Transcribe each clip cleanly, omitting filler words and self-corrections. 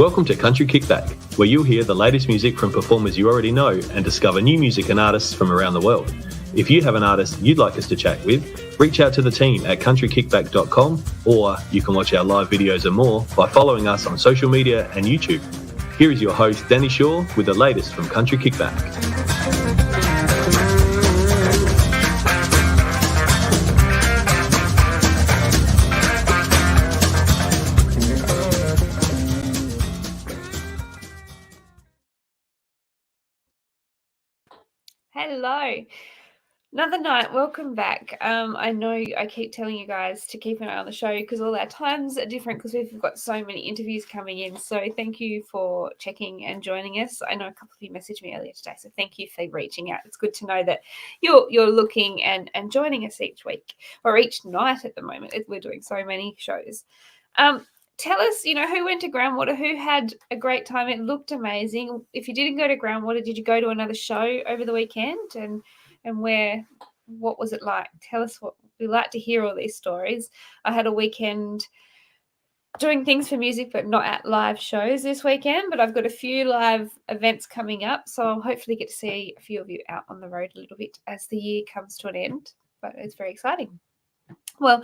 Welcome to Country Kickback, where you'll hear the latest music from performers you already know and discover new music and artists from around the world. If you have an artist you'd like us to chat with, reach out to the team at countrykickback.com, or you can watch our live videos and more by following us on social media and YouTube. Here is your host, Danny Shaw, with the latest from Country Kickback. Hello, another night. Welcome back. I know I keep telling you guys to keep an eye on the show because all our times are different because we've got so many interviews coming in. So thank you for checking and joining us. I know a couple of you messaged me earlier today, so thank you for reaching out. It's good to know that you're looking and joining us each week or each night at the moment. We're doing so many shows. Tell us, who went to Groundwater, who had a great time. It looked amazing. If you didn't go to Groundwater, did you go to another show over the weekend? And what was it like? Tell us we like to hear all these stories. I had a weekend doing things for music, but not at live shows this weekend. But I've got a few live events coming up, so I'll hopefully get to see a few of you out on the road a little bit as the year comes to an end. But it's very exciting. Well,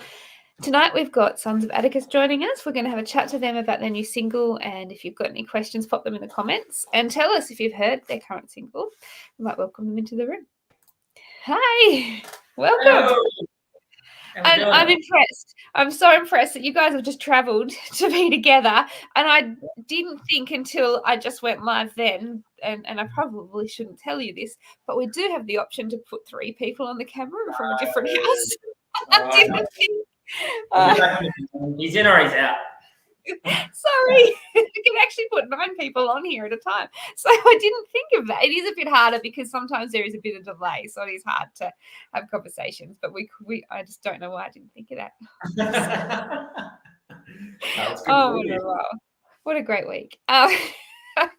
tonight we've got Sons of Atticus joining us. We're going to have a chat to them about their new single, and if you've got any questions, pop them in the comments and tell us if you've heard their current single. We might welcome them into the room. Hi, welcome. Hello. And I'm impressed. I'm so impressed that you guys have just travelled to be together, and I didn't think until I just went live then, and I probably shouldn't tell you this, but we do have the option to put 3 people on the camera from a different house. I didn't think. He's in or he's out. Sorry, you can actually put 9 people on here at a time. So I didn't think of that. It is a bit harder because sometimes there is a bit of delay, so it is hard to have conversations. But I just don't know why I didn't think of that. Oh, what a great week! Now we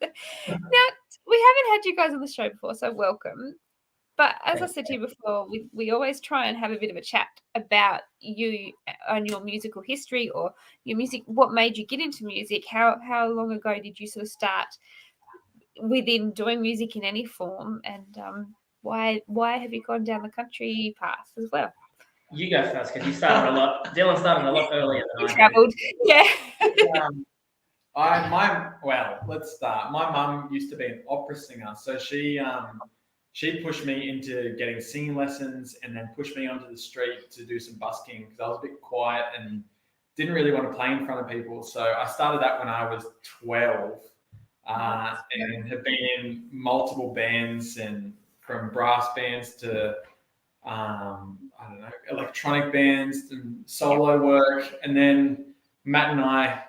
haven't had you guys on the show before, so welcome. But as I said to you before, we always try and have a bit of a chat about you and your musical history or your music, what made you get into music, how long ago did you sort of start within doing music in any form, and why have you gone down the country path as well? You go first because you started a lot. Dylan started a lot earlier than I did. Travelled, yeah. Let's start. My mum used to be an opera singer, so she pushed me into getting singing lessons and then pushed me onto the street to do some busking because I was a bit quiet and didn't really want to play in front of people. So I started that when I was 12 and have been in multiple bands, and from brass bands to, electronic bands and solo work. And then Matt and I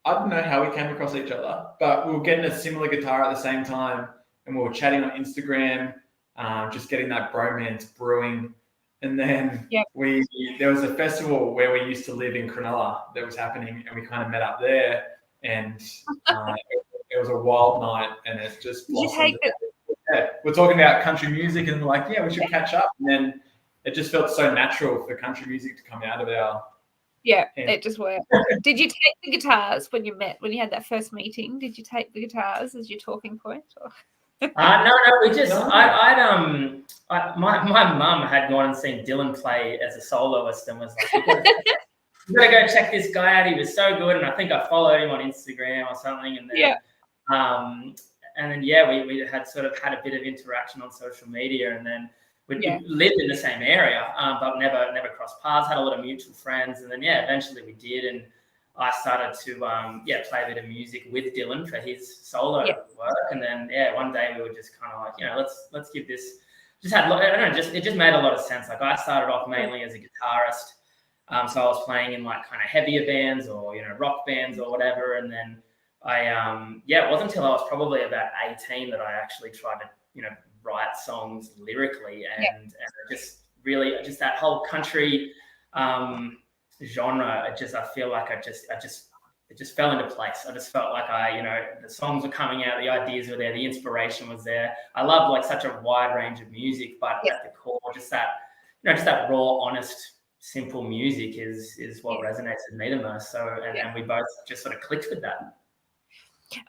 don't know how we came across each other, but we were getting a similar guitar at the same time and we were chatting on Instagram. Just getting that bromance brewing. And then there was a festival where we used to live in Cronulla that was happening, and we kind of met up there, and it was a wild night, and it just blossomed. We're talking about country music, and we're like, we should catch up. And then it just felt so natural for country music to come out of our... It just worked. Did you take the guitars when you had that first meeting? Did you take the guitars as your talking point? Or? No, we just, my mum had gone and seen Dylan play as a soloist and was like, you gotta go check this guy out. He was so good. And I think I followed him on Instagram or something. And then, we had sort of had a bit of interaction on social media, and then we lived in the same area, but never crossed paths, had a lot of mutual friends. And then, eventually we did. And I started to play a bit of music with Dylan for his solo work, and then one day we were just kind of like, let's give this. It just made a lot of sense. Like I started off mainly as a guitarist, so I was playing in like kind of heavier bands or rock bands or whatever, and then it wasn't until I was probably about 18 that I actually tried to write songs lyrically, and just really that whole country genre, I feel like it just fell into place. I just felt like the songs were coming out, the ideas were there, the inspiration was there. I love like such a wide range of music, but at the core, just that raw, honest, simple music is what resonates with me the most. So, and we both just sort of clicked with that.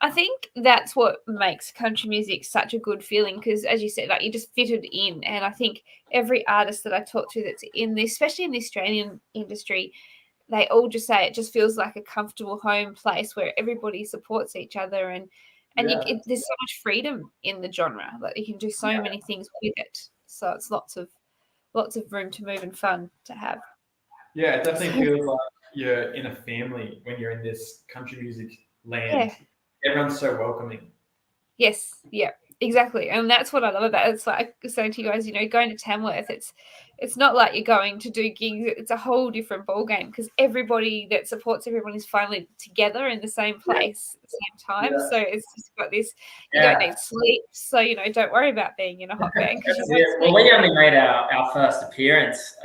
I think that's what makes country music such a good feeling because, as you said, like you just fitted in. And I think every artist that I talk to that's in this, especially in the Australian industry, they all just say it just feels like a comfortable home place where everybody supports each other and there's so much freedom in the genre that you can do so many things with it. So it's lots of room to move and fun to have. Yeah, it definitely feels like you're in a family when you're in this country music land. Yeah. Everyone's so welcoming. Yes, yeah, exactly. And that's what I love about it. It's like saying to you guys, going to Tamworth, it's not like you're going to do gigs. It's a whole different ballgame because everybody that supports everyone is finally together in the same place at the same time. So it's just got this, you don't need sleep. So, don't worry about being in a hot band. Well, we only made our first appearance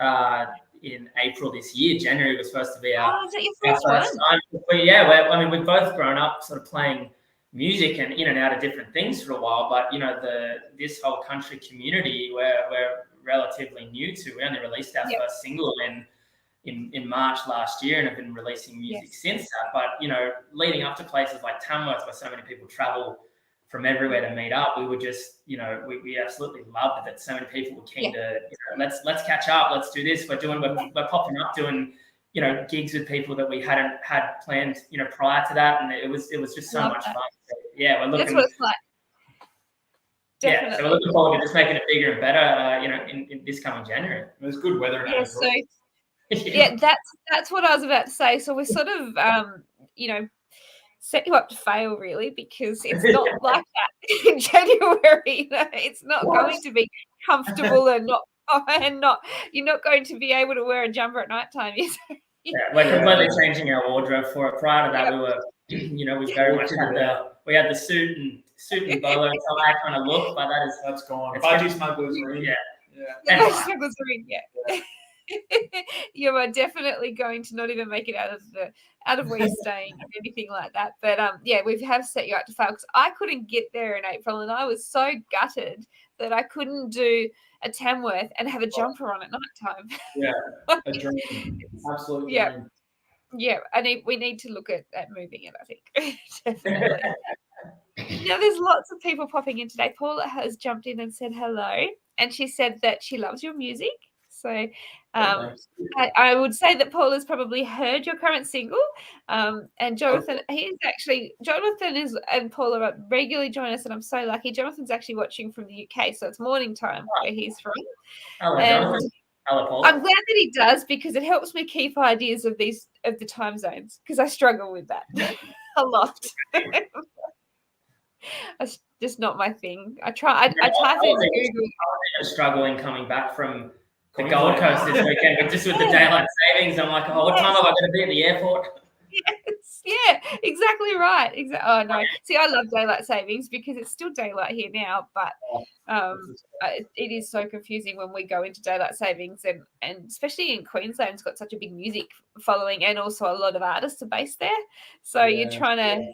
in April this year. January was supposed to be our, is that your first time. We've both grown up sort of playing music and in and out of different things for a while, but this whole country community we're relatively new to. We only released our first single in March last year and have been releasing music since that. But leading up to places like Tamworth where so many people travel from everywhere to meet up, we were just we absolutely loved that so many people were keen to let's catch up, let's do this. We're popping up doing gigs with people that we hadn't had planned prior to that, and it was just so much fun. So, we're looking. That's what it's like. Definitely. Yeah, so we're looking forward to just making it bigger and better. In this coming January. There's good weather in April. That's what I was about to say. So we're sort of set you up to fail really because it's not like that in January. It's not going to be comfortable and not you're not going to be able to wear a jumper at night time. We're completely changing our wardrobe for it. Prior to that, we were, we very much had the suit and bolo tie kind of look, but that's gone. Budgie smugglers ring. Budgie smugglers ring. You are definitely going to not even make it out of where you're staying or anything like that. But we have set you up to fail because I couldn't get there in April and I was so gutted that I couldn't do a Tamworth and have a jumper on at night time. Yeah, a dream. Absolutely. Yeah, we need to look at moving it, I think. Definitely. Now, there's lots of people popping in today. Paula has jumped in and said hello, and she said that she loves your music. So I would say that Paula's probably heard your current single. And Jonathan, Jonathan and Paula regularly join us, and I'm so lucky. Jonathan's actually watching from the UK, so it's morning time where he's from. Hello, Jonathan. Hello, Paula. I'm glad that he does because it helps me keep ideas of the time zones because I struggle with that a lot. It's just not my thing. I type in Google. I'm struggling coming back from the Gold Coast this weekend, but just with the daylight savings, I'm like, what time have I got to be at the airport? Yes, exactly right. Oh no, see, I love daylight savings because it's still daylight here now, but it is so confusing when we go into daylight savings, and especially in Queensland, it's got such a big music following, and also a lot of artists are based there, so you're trying to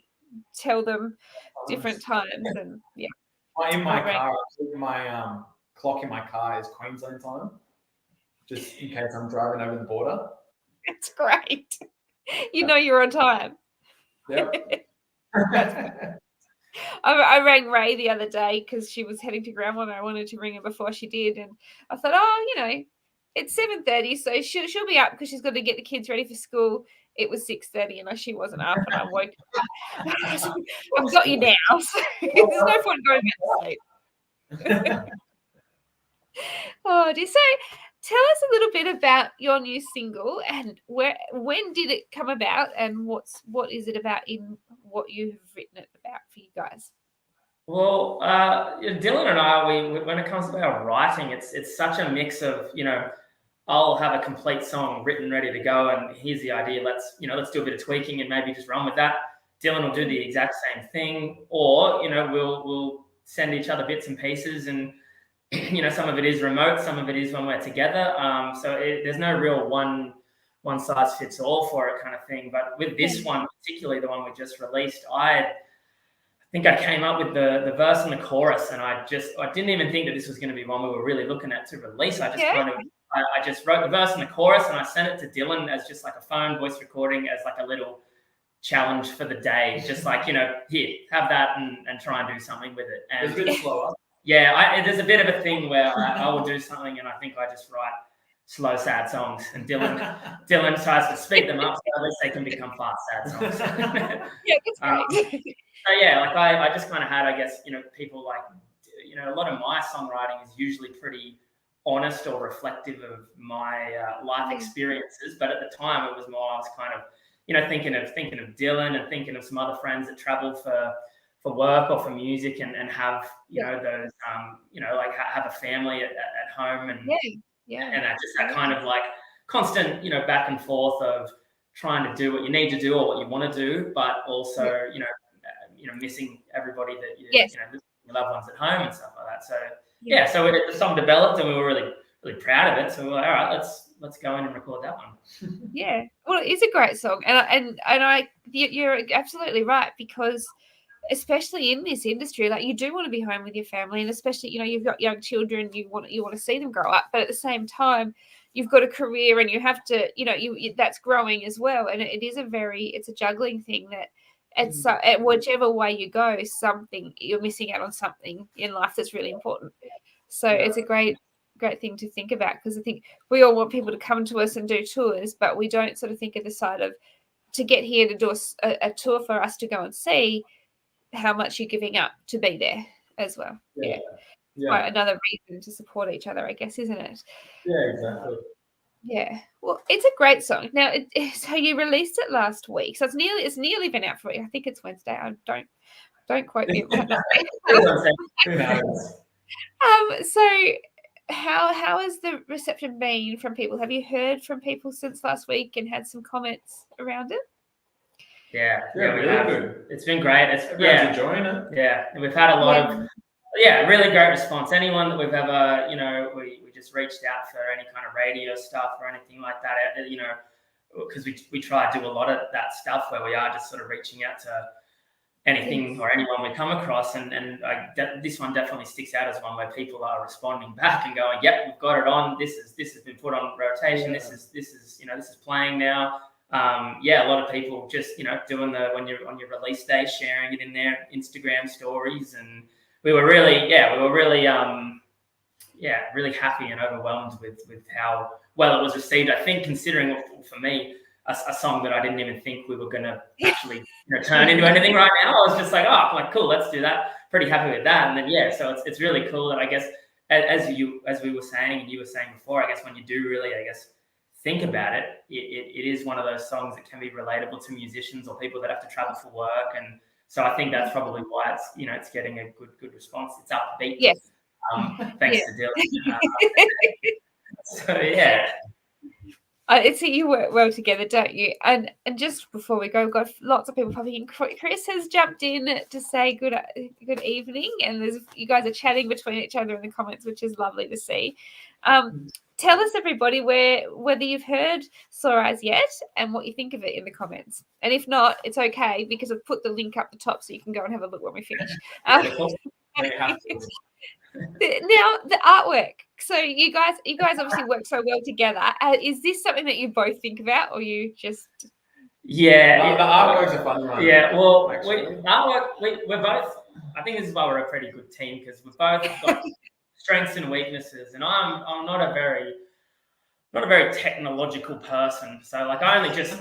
tell them different times, and in my car, my clock in my car is Queensland time, just in case I'm driving over the border. It's great. You're on time. Yep. I rang Ray the other day because she was heading to Grandma and I wanted to ring her before she did, and I thought, it's 7:30, so she'll be up because she's got to get the kids ready for school. It was 6:30 and she wasn't up, and I woke up. I've got you now, so there's no point going back to sleep. Oh dear. So tell us a little bit about your new single and when did it come about, and what is it about in what you've written it about for you guys? Well, Dylan and I, when it comes to our writing, it's such a mix of, I'll have a complete song written, ready to go, and here's the idea. Let's do a bit of tweaking and maybe just run with that. Dylan will do the exact same thing, or we'll send each other bits and pieces, and some of it is remote, some of it is when we're together. So there's no real one size fits all for it kind of thing. But with this one, particularly the one we just released, I think I came up with the verse and the chorus, and I didn't even think that this was going to be one we were really looking at to release. I just wrote the verse and the chorus, and I sent it to Dylan as just like a phone voice recording, as like a little challenge for the day. Just like, here, have that and try and do something with it. And it's a bit slower. Yeah, there's a bit of a thing where I will do something and I think I just write slow, sad songs, and Dylan tries to speed them up so at least they can become fast, sad songs. Yeah, that's great. So yeah, like I just kind of had, I guess, people like, a lot of my songwriting is usually pretty honest or reflective of my life experiences, but at the time it was more, I was kind of, thinking of Dylan and thinking of some other friends that travel for work or for music and have, those, like have a family at home and and that kind of like constant, loved back and forth of trying to do what you need to do or what you want to do, but also, missing everybody that your loved ones at home and stuff like that. So so the song developed and we were really, really proud of it. So we were like, all right, let's go in and record that one. Yeah, well, it is a great song, and you're absolutely right, because especially in this industry, like you do want to be home with your family, and especially you've got young children, you want to see them grow up, but at the same time you've got a career and you have to that's growing as well, and it's a juggling thing that at whichever way you go, you're missing out on something in life that's really important. So it's a great thing to think about, because I think we all want people to come to us and do tours, but we don't sort of think of the side of to get here to do a tour for us to go and see, how much you're giving up to be there as well. Yeah. Quite another reason to support each other, I guess, isn't it? Yeah, exactly. Yeah. Well, it's a great song. Now, so you released it last week, so it's nearly been out for you. I think it's Wednesday. I don't quote me. So how has the reception been from people? Have you heard from people since last week and had some comments around it? Yeah, really good. It's been great. Everyone's enjoying it. Yeah, and we've had a lot of really great response. Anyone that we've ever, we just reached out for any kind of radio stuff or anything like that, because we try to do a lot of that stuff where we are just sort of reaching out to anything or anyone we come across, and this one definitely sticks out as one where people are responding back and going, "Yep, we've got it on. This has been put on rotation. This is playing now." A lot of people just doing when you're on your release day, sharing it in their Instagram stories, and we were really really happy and overwhelmed with how well it was received. I think, considering for me a song that I didn't even think we were going to actually turn into anything right now, I was just like, cool, let's do that. Pretty happy with that. And then so it's really cool that, I guess, as we were saying and you were saying before, I guess when you do really, I guess, think about it, it is one of those songs that can be relatable to musicians or people that have to travel for work, and so I think that's probably why it's getting a good response. It's upbeat. Yes. Thanks to Dylan. I'd say you work well together, don't you? And just before we go, we've got lots of people popping in. Chris has jumped in to say good evening, and you guys are chatting between each other in the comments, which is lovely to see. Tell us, everybody, whether you've heard Sore Eyes yet and what you think of it in the comments. And if not, it's okay, because I've put the link up the top so you can go and have a look when we finish. Now, the artwork. So you guys obviously work so well together. Is this something that you both think about, or you just? Yeah, the artwork's a fun one. Yeah, well, we're both. I think this is why we're a pretty good team, because we've both got strengths and weaknesses, and I'm not a very technological person. So like I only just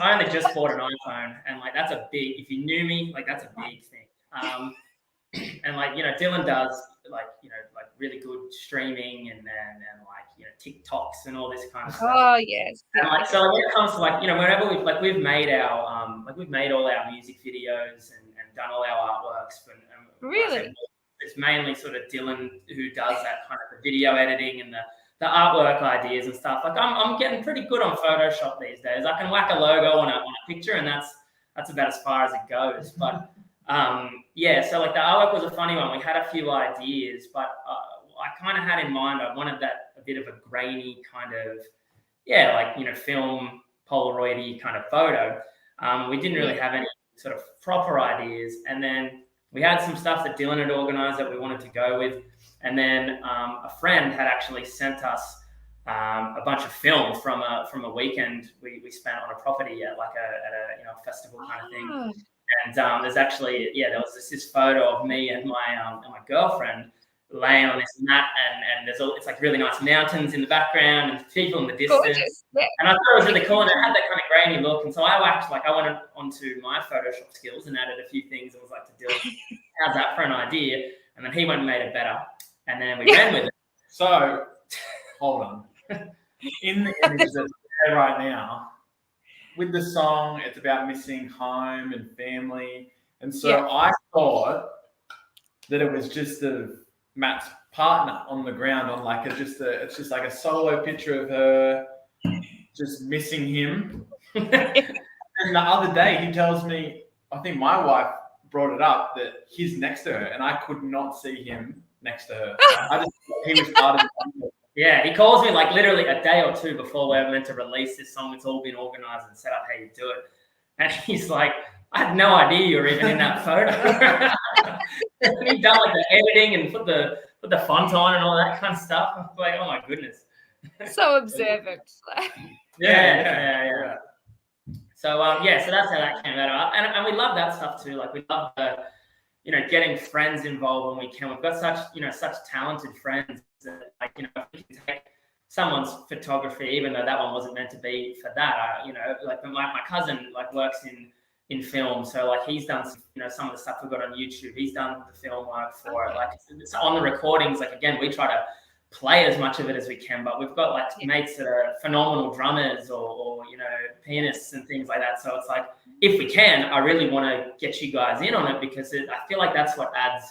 bought an iPhone, and like that's a big. If you knew me, like that's a big thing. And like Dylan does like really good streaming and TikToks and all this kind of stuff. Oh yes. And so when it comes to whenever we've made our we've made all our music videos and done all our artworks. And really. It's mainly sort of Dylan who does that kind of the video editing and the artwork ideas and stuff. Like I'm getting pretty good on Photoshop these days. I can whack a logo on a picture, and that's about as far as it goes. But so like the artwork was a funny one. We had a few ideas, but I kind of had in mind, I wanted that a bit of a grainy kind of film Polaroid-y kind of photo. We didn't really have any sort of proper ideas, and then we had some stuff that Dylan had organized that we wanted to go with. And then a friend had actually sent us a bunch of film from a weekend we spent on a property at a festival kind of thing. And there's actually there was this photo of me and my girlfriend laying on this mat, and it's like really nice mountains in the background and people in the distance. Gorgeous. Yeah. And I thought it was really cool, and it had that kind of grainy look. And so I went onto my Photoshop skills and added a few things and was like to Dylan, how's that for an idea? And then he went and made it better, and then we ran with it. So hold on. In the image that's there right now, with the song, it's about missing home and family. And so I thought that it was just Matt's partner on the ground on it's just like a solo picture of her just missing him. And the other day he tells me, I think my wife brought it up, that he's next to her and I could not see him next to her. I just thought he was part of the Yeah, he calls me like literally a day or two before we're meant to release this song. It's all been organized and set up how you do it. And he's like, I had no idea you were even in that photo. And he'd done like the editing and put the font on and all that kind of stuff. I was like, oh my goodness. So observant. Yeah. So so that's how that came out. And we love that stuff too. Like we love getting friends involved when we can. We've got such talented friends that, like, if we can take someone's photography, even though that one wasn't meant to be for that, like my cousin like works in film, so like he's done some of the stuff we've got on YouTube. He's done the film work for it. Like it's on the recordings. Like again, we try to play as much of it as we can, but we've got like mates that are phenomenal drummers or pianists and things like that. So it's like, if we can, I really want to get you guys in on it, because I feel like that's what adds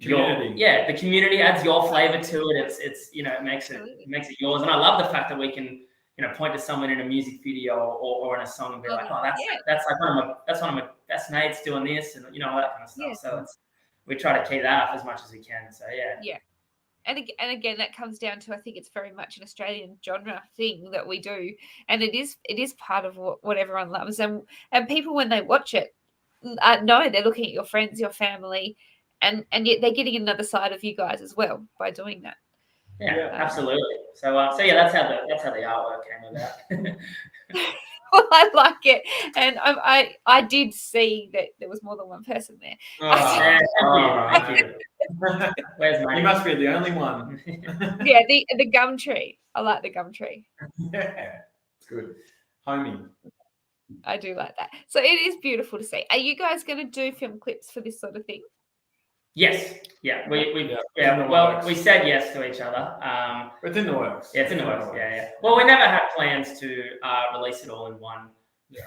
community. The community adds your flavor to it. It's it makes it yours. And I love the fact that we can point to someone in a music video or in a song and be like, oh, that's like one of my best mates doing this, and all that kind of stuff. So we try to keep that up as much as we can. So yeah. And again, that comes down to, I think it's very much an Australian genre thing that we do, and it is part of what everyone loves. And people, when they watch it, know they're looking at your friends, your family, and yet they're getting another side of you guys as well by doing that. Yeah, absolutely. So that's how the artwork came about. Well, I like it, and I did see that there was more than one person there. Thank you. Where's mine? You must be the only one. Yeah, the gum tree. I like the gum tree. Yeah, it's good. Homie. I do like that. So it is beautiful to see. Are you guys going to do film clips for this sort of thing? Yes. Yeah. We said yes to each other. It's in the works. Yeah, it's in the works. Yeah. Well, we never had plans to release it all in one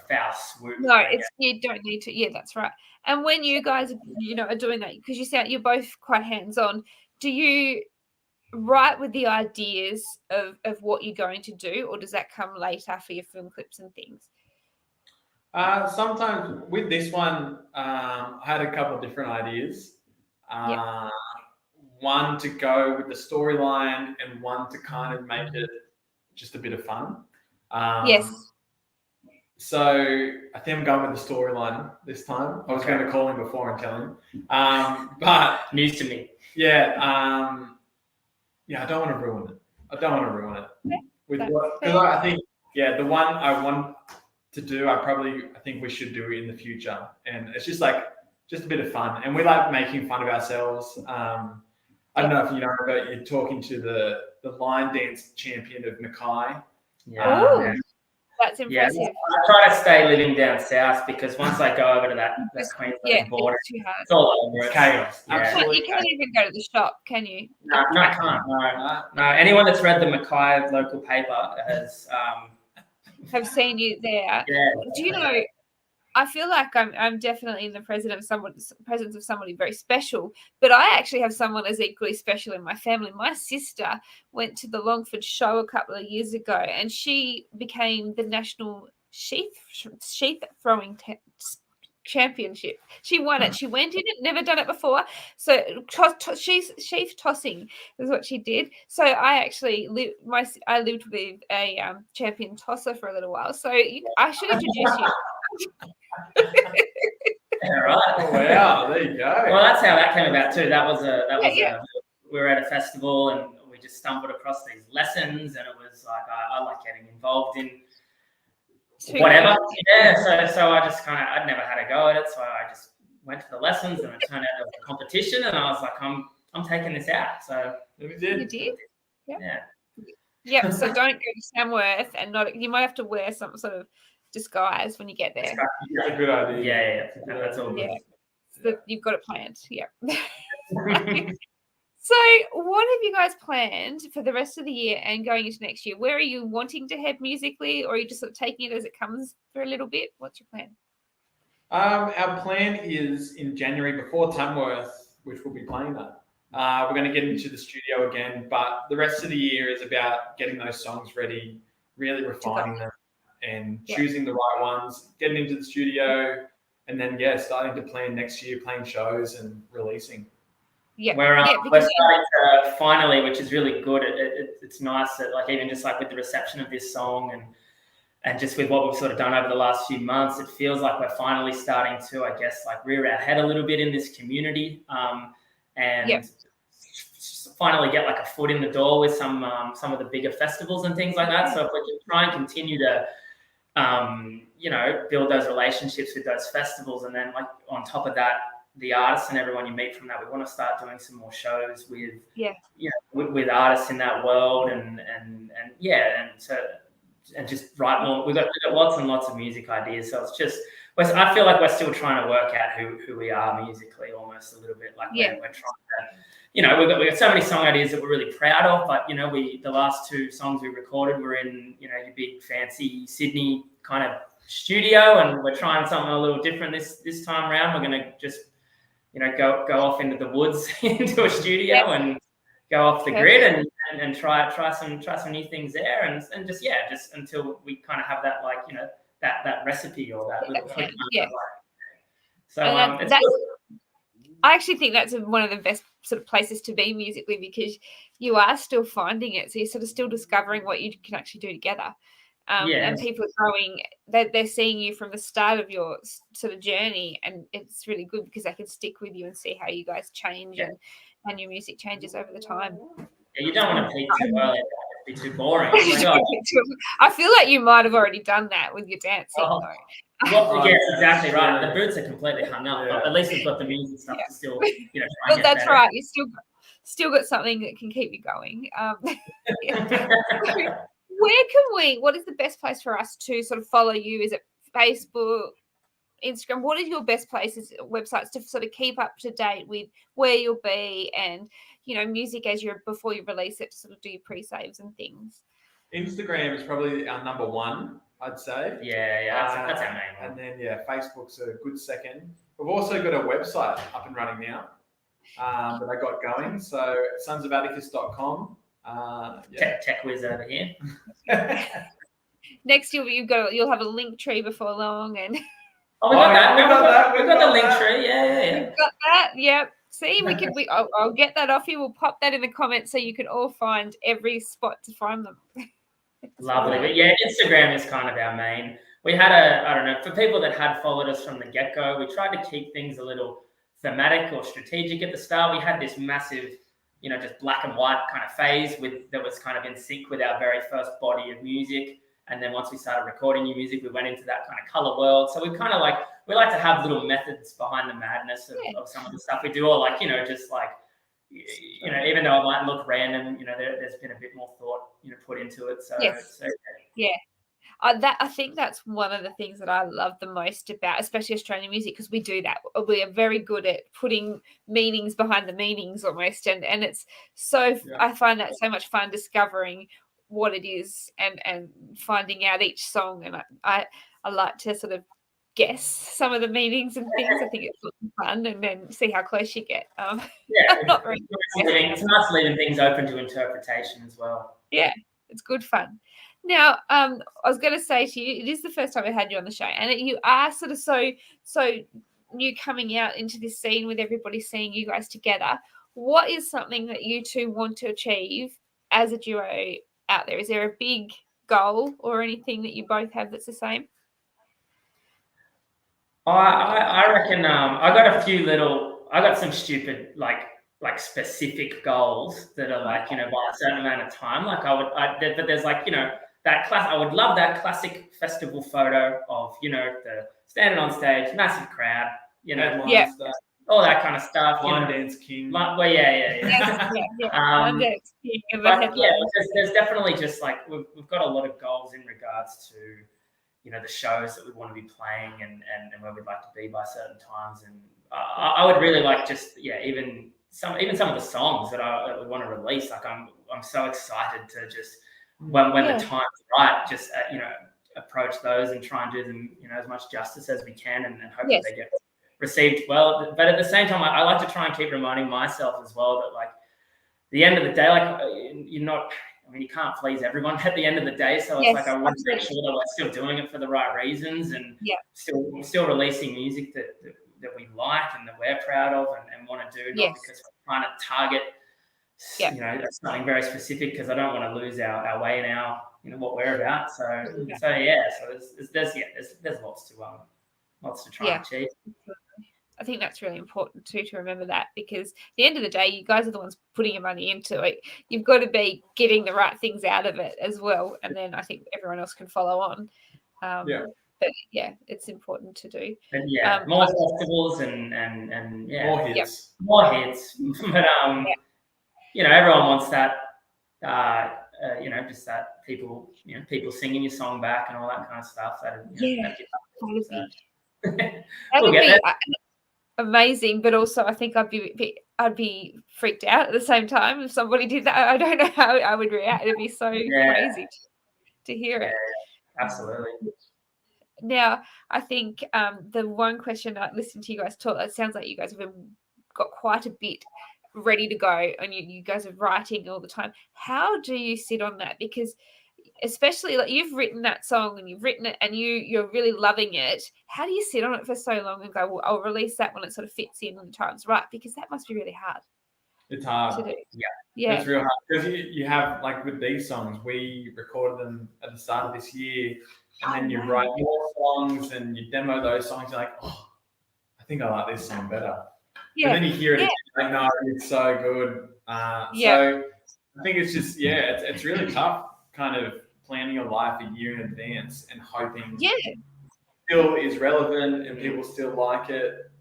foul swoop. No, you don't need to. Yeah, that's right. And when you guys, are doing that, because you sound you're both quite hands-on, do you write with the ideas of what you're going to do, or does that come later for your film clips and things? Sometimes with this one, I had a couple of different ideas. One to go with the storyline, and one to kind of make it just a bit of fun. Yes. So I think I'm going with the storyline this time. I was going to call him before and tell him, but news to me. Yeah, I don't want to ruin it. I think the one I want to do, I think we should do in the future, and it's just a bit of fun, and we like making fun of ourselves. I don't know if you know, but you're talking to the line dance champion of Mackay. That's impressive. Yeah, I try to stay living down south, because once I go over to that Queensland border, it's all over. It's chaos. Absolutely. You can't even go to the shop, can you? No, I can't. No. Anyone that's read the Mackay local paper has have seen you there. Yeah. Do you know? I feel like I'm definitely in the presence of somebody very special, but I actually have someone as equally special in my family. My sister went to the Longford show a couple of years ago, and she became the national sheath throwing championship. She won it. She went in it, never done it before. So sheath tossing is what she did. So I actually lived with a champion tosser for a little while. So I should introduce you. All right. Oh, wow, there you go. Well, that's how that came about too. We were at a festival, and we just stumbled across these lessons, and it was like I like getting involved in whatever. Yeah, so I just I'd never had a go at it, so I just went to the lessons, and it turned out there was a competition, and I was like, I'm taking this out. So you did. Yep. Yeah. Yep. So don't go to Samworth and not. You might have to wear some sort of disguise when you get there. That's a good idea. Yeah. That's all good. Yeah. So you've got it planned. Yeah. So what have you guys planned for the rest of the year and going into next year? Where are you wanting to head musically, or are you just sort of taking it as it comes for a little bit? What's your plan? Our plan is in January before Tamworth, which we'll be playing that. We're going to get into the studio again, but the rest of the year is about getting those songs ready, really refining them and choosing the right ones, getting into the studio, and then, starting to plan next year, playing shows and releasing. Yeah, we're starting to finally, which is really good. It's nice that like even just like with the reception of this song and just with what we've sort of done over the last few months, it feels like we're finally starting to, I guess, like rear our head a little bit in this community, and finally get like a foot in the door with some of the bigger festivals and things like that. So if we can try and continue to build those relationships with those festivals, and then like on top of that, the artists and everyone you meet from that, we want to start doing some more shows with with artists in that world, and just write more. We've got lots and lots of music ideas, so it's just I feel like we're still trying to work out who we are musically, almost a little bit. Like we're trying to, we've got so many song ideas that we're really proud of, but the last two songs we recorded were in your big fancy Sydney kind of studio, and we're trying something a little different this time around. We're going to just go off into the woods into a studio and go off the grid and try some new things there, and just until we kind of have that that recipe or that little So I actually think that's one of the best sort of places to be musically, because you are still finding it, so you're sort of still discovering what you can actually do together. And people are growing, they're seeing you from the start of your sort of journey, and it's really good because they can stick with you and see how you guys change and your music changes over the time. Yeah, you don't want to peak too early, it'd be too boring. I feel like you might have already done that with your dancing. Yes, exactly right. The boots are completely hung up, but at least we've got the music stuff to still, try that's better. Right. You still got something that can keep you going. What is the best place for us to sort of follow you? Is it Facebook, Instagram? What are your best websites to sort of keep up to date with where you'll be and, music before you release it, to sort of do your pre-saves and things? Instagram is probably our number one, I'd say. Yeah, that's our main one. And then, Facebook's a good second. We've also got a website up and running now that I got going. So, sonsofatticus.com. Tech whiz over here. Next, you'll have a link tree before long, and we got that. We've got the link tree. Yeah. We've got that. Yep. See, I'll get that off you. We'll pop that in the comments so you can all find every spot to find them. Lovely. But Instagram is kind of our main. We had for people that had followed us from the get-go, we tried to keep things a little thematic or strategic at the start. We had this massive, just black and white kind of phase that was kind of in sync with our very first body of music. And then once we started recording new music, we went into that kind of color world. So we kind of we like to have little methods behind the madness of some of the stuff we do, or just even though it might look random, there's been a bit more thought, put into it. So, I think that's one of the things that I love the most about, especially Australian music, because we do that. We are very good at putting meanings behind the meanings almost, and it's so. I find that so much fun discovering what it is and finding out each song, and I like to sort of guess some of the meanings and things. I think it's fun, and then see how close you get. It's nice leaving things open to interpretation as well. Yeah, it's good fun. Now, I was going to say to you, it is the first time I had you on the show, and you are sort of so new coming out into this scene with everybody seeing you guys together. What is something that you two want to achieve as a duo out there? Is there a big goal or anything that you both have that's the same? I reckon I got some stupid like like specific goals that are like, by a certain amount of time. Like but there's like, that class. I would love that classic festival photo of, the standing on stage, massive crowd, Stuff. all that kind of stuff. Line dance king. Well, yeah. Line dance king of a But headline. there's definitely just like we've got a lot of goals in regards to, the shows that we want to be playing and where we'd like to be by certain times. And I would really like even some of the songs that we want to release. Like I'm so excited to just when the time's right, just approach those and try and do them as much justice as we can, and hope that they get received well. But at the same time, I like to try and keep reminding myself as well that, like, the end of the day, like, you can't please everyone at the end of the day. So it's like I want to make sure that we're still doing it for the right reasons, and still releasing music that we like and that we're proud of and want to do, not because we're trying to target something very specific, because I don't want to lose our way in our what we're about. So there's lots to try and achieve. I think that's really important too, to remember that, because at the end of the day, you guys are the ones putting your money into it. You've got to be getting the right things out of it as well, and then I think everyone else can follow on. But it's important to do. And more festivals and more hits. But everyone wants that. Just that people singing your song back and all that kind of stuff. We'll get that. Amazing, but also I think I'd be freaked out at the same time if somebody did that. I don't know how I would react. It'd be so crazy to hear it. Absolutely. Now, I think the one question I listened to you guys talk, it sounds like you guys have got quite a bit ready to go, and you guys are writing all the time. How do you sit on that? Because especially, like, you've written that song and you've written it and you're really loving it. How do you sit on it for so long and go, well, I'll release that when it sort of fits in when the time's right? Because that must be really hard. It's hard. To do. Yeah. It's real hard, because you have, like, with these songs, we recorded them at the start of this year, and then you write more songs and you demo those songs. You're like, oh, I think I like this song better. Yeah. And then you hear it and you're like, no, it's so good. So I think it's just, it's really tough, kind of planning your life a year in advance and hoping it still is relevant and people still like it.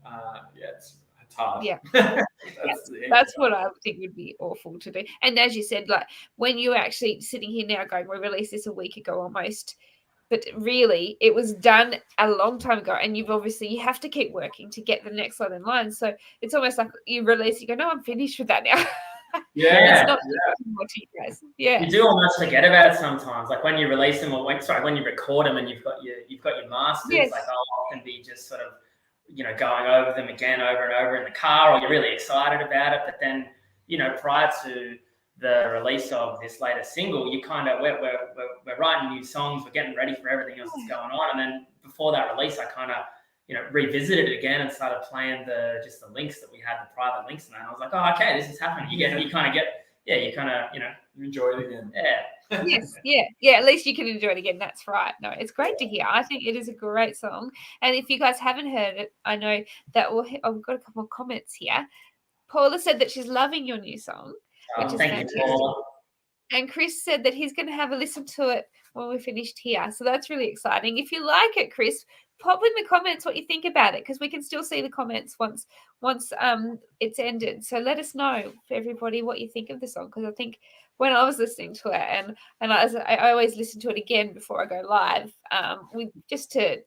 It's hard. Yeah. That's what I think would be awful to do. And as you said, like, when you're actually sitting here now going, we released this a week ago almost, but really it was done a long time ago, and you have to keep working to get the next one in line. So it's almost like you release, you go, no, I'm finished with that now. It's not more to you guys. You do almost forget about it sometimes. Like when you release them, or when you record them and you've got your masters, like I'll often be just sort of going over them again over and over in the car, or you're really excited about it. But then prior to the release of this latest single, you kind of we're writing new songs, we're getting ready for everything else that's going on, and then before that release, I kind of revisited it again and started playing the links that we had, the private links, and I was like, oh, okay, this is happening. You enjoy it again. At least you can enjoy it again. That's right. No, it's great to hear. I think it is a great song, and if you guys haven't heard it, I know that I've got a couple of comments here. Paula said that she's loving your new song, which is fantastic. You, Paula. And Chris said that he's going to have a listen to it when we're finished here. So that's really exciting. If you like it, Chris, pop in the comments what you think about it, because we can still see the comments once it's ended. So let us know, for everybody, what you think of the song, because I think when I was listening to it, and I always listen to it again before I go live, just to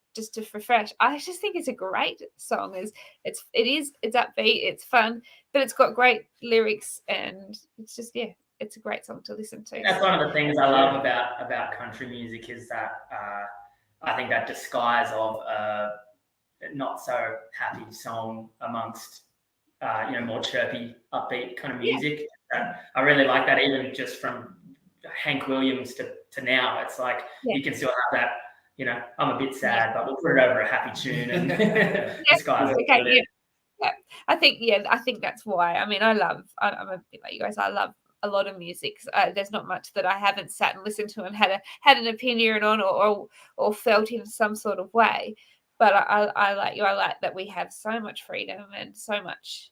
refresh. I just think it's a great song. It's upbeat, it's fun, but it's got great lyrics, and it's just it's a great song to listen to. That's one of the things I love about country music, is that I think that disguise of not so happy song amongst more chirpy, upbeat kind of music. I really like that, even just from Hank Williams to now. It's like you can still have that, I'm a bit sad, but we'll put it over a happy tune and disguise it. I think that's why. I mean, I'm a bit like you guys. I love a lot of music. There's not much that I haven't sat and listened to and had an opinion on or felt in some sort of way. But I like you. I like that we have so much freedom and so much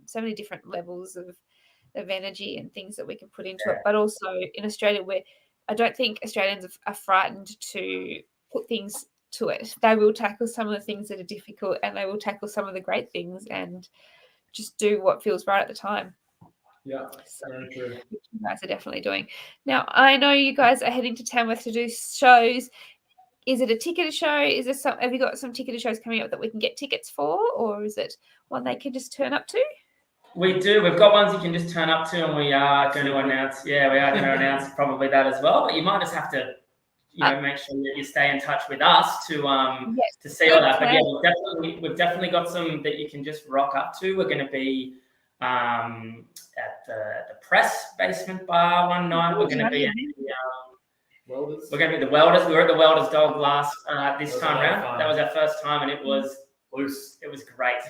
so many different levels of energy and things that we can put into it. But also in Australia, where I don't think Australians are frightened to put things to it. They will tackle some of the things that are difficult, and they will tackle some of the great things, and just do what feels right at the time. Yeah, so, very true. which you guys are definitely doing. Now, I know you guys are heading to Tamworth to do shows. Is it a ticketed show? Is there some? Have you got some ticketed shows coming up that we can get tickets for, or is it one they can just turn up to? We do. We've got ones you can just turn up to, and we are going to announce. Yeah, we are going to announce probably that as well. But you might just have to, make sure that you stay in touch with us to see all that. But yeah, we've definitely got some that you can just rock up to. We're going to be at the press basement bar one night. We're going to be at the Welders. We're going to be the Welders. We were at the Welders Dog this time around. That was our first time, and it was loose. It was great.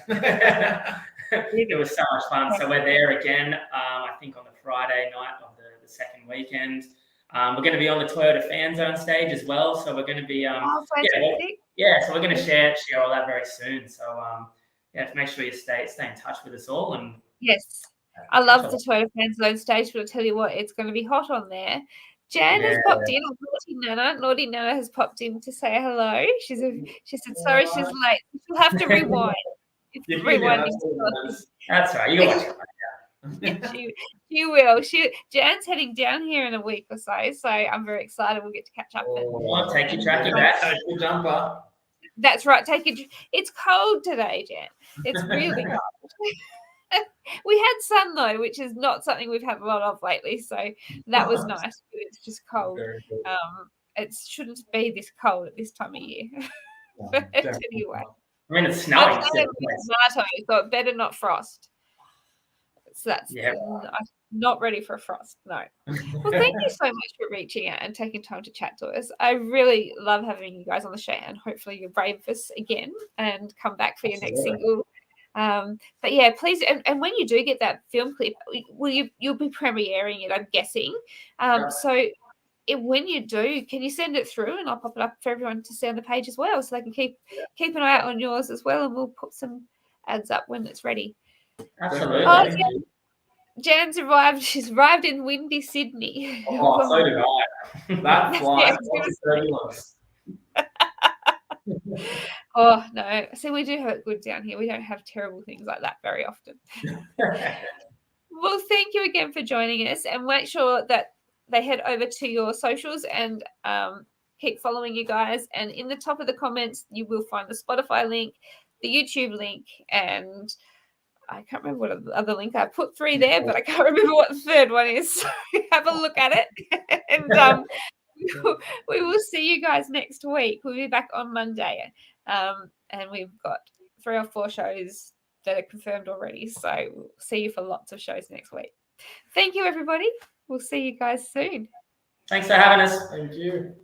It was so much fun. So we're there again. I think on the Friday night of the second weekend. We're going to be on the Toyota Fan Zone stage as well. So we're going to be so we're going to share all that very soon. So make sure you stay in touch with us all. And yes, I love the Toyota Fan Zone stage, but I'll tell you what, it's going to be hot on there. Jan has popped in. Naughty Nana has popped in to say hello. She said sorry she's late. She'll have to rewind. That's right. You can watch it. She will. Jan's heading down here in a week or so I'm very excited. We'll get to catch up. Take your tracky back. Good jumper. That's right. It's cold today, Jan. It's really cold. We had sun though, which is not something we've had a lot of lately. So that was nice. But it's just cold. It shouldn't be this cold at this time of year. But anyway. I mean, it's snowing. So it better not frost. So that's I'm not ready for a frost. No. Well, thank you so much for reaching out and taking time to chat to us. I really love having you guys on the show, and hopefully you'll brave us again and come back for your next single. But yeah, please, and when you do get that film clip, you'll be premiering it, I'm guessing. So when you do, can you send it through, and I'll pop it up for everyone to see on the page as well, so they can keep an eye out on yours as well, and we'll put some ads up when it's ready. Absolutely. Jan's arrived. She's arrived in windy Sydney. Oh, so did I. That flight was turbulence. Oh no! See, we do have it good down here. We don't have terrible things like that very often. Well, thank you again for joining us, and make sure that they head over to your socials and keep following you guys. And in the top of the comments, you will find the Spotify link, the YouTube link, and I can't remember what other link I put 3 there, but I can't remember what the third one is. So have a look at it. And we will see you guys next week. We'll be back on Monday. And we've got 3 or 4 shows that are confirmed already. So we'll see you for lots of shows next week. Thank you, everybody. We'll see you guys soon. Thanks for having us. Thank you.